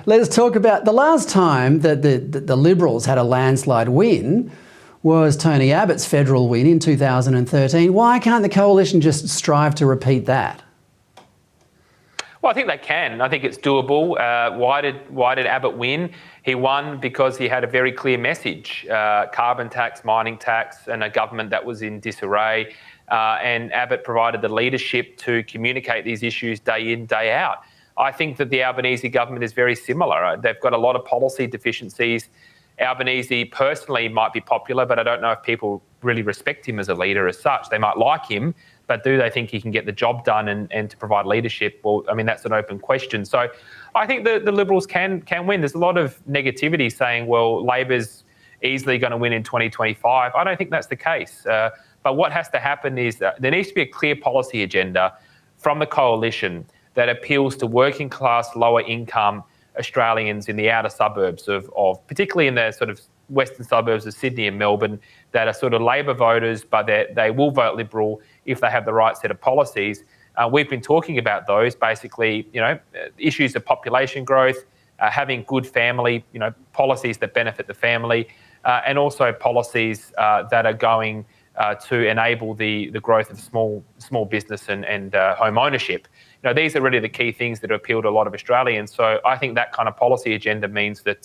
Let's talk about the last time that the Liberals had a landslide win was Tony Abbott's federal win in 2013. Why can't the coalition just strive to repeat that? Well, I think they can. I think it's doable. Why did Abbott win? He won because he had a very clear message: carbon tax, mining tax, and a government that was in disarray. And Abbott provided the leadership to communicate these issues day in, day out. I think that the Albanese government is very similar. They've got a lot of policy deficiencies. Albanese personally might be popular, but I don't know if people really respect him as a leader as such. They might like him, but do they think he can get the job done and to provide leadership? Well, I mean, that's an open question. So I think the Liberals can win. There's a lot of negativity saying, well, Labor's easily going to win in 2025. I don't think that's the case. But what has to happen is there needs to be a clear policy agenda from the coalition that appeals to working class, lower income Australians in the outer suburbs of particularly in the sort of western suburbs of Sydney and Melbourne, that are sort of Labor voters, but they will vote Liberal if they have the right set of policies. We've been talking about those, basically, issues of population growth, having good family, policies that benefit the family, and also policies that are going to enable the growth of small business and home ownership. These are really the key things that appeal to a lot of Australians. So I think that kind of policy agenda means that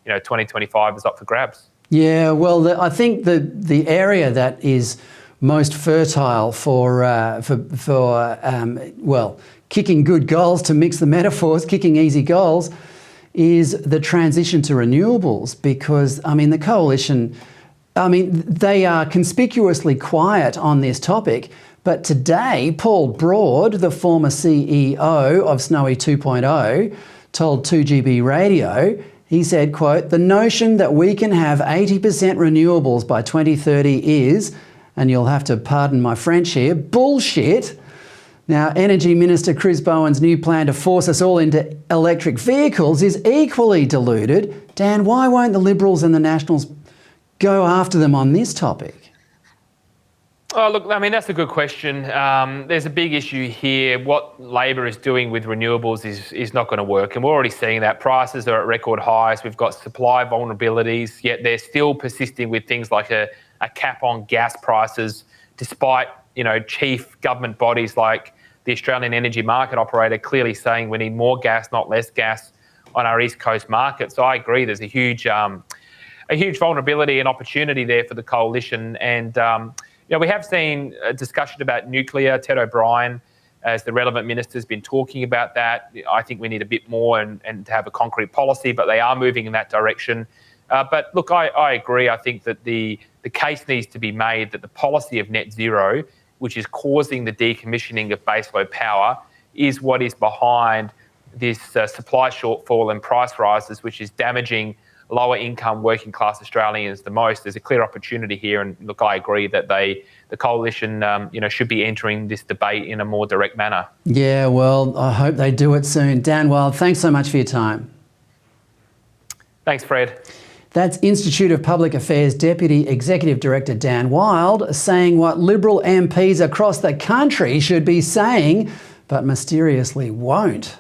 2025 is up for grabs. Yeah, well, I think the area that is most fertile for kicking good goals, to mix the metaphors, kicking easy goals, is the transition to renewables, because the coalition, they are conspicuously quiet on this topic. But today, Pawle, the former CEO of Snowy 2.0, told 2GB Radio, he said, quote, "The notion that we can have 80% renewables by 2030 is, and you'll have to pardon my French here, bullshit." Now, Energy Minister Chris Bowen's new plan to force us all into electric vehicles is equally deluded. Dan, why won't the Liberals and the Nationals go after them on this topic? Oh, look, that's a good question. There's a big issue here. What Labor is doing with renewables is not going to work. And we're already seeing that. Prices are at record highs. We've got supply vulnerabilities, yet they're still persisting with things like a cap on gas prices, despite, chief government bodies like the Australian Energy Market Operator clearly saying we need more gas, not less gas on our East Coast market. So I agree there's a huge vulnerability and opportunity there for the coalition. And, we have seen a discussion about nuclear. Ted O'Brien, as the relevant minister, has been talking about that. I think we need a bit more and to have a concrete policy, but they are moving in that direction. But look, I agree. I think that the case needs to be made that the policy of net zero, which is causing the decommissioning of baseload power, is what is behind this supply shortfall and price rises, which is damaging lower income working class Australians the most. There's a clear opportunity here, and look, I agree that the coalition should be entering this debate in a more direct manner. Yeah, well, I hope they do it soon. Dan Wild, thanks so much for your time. Thanks, Fred. That's Institute of Public Affairs Deputy Executive Director Dan Wild saying what Liberal MPs across the country should be saying, but mysteriously won't.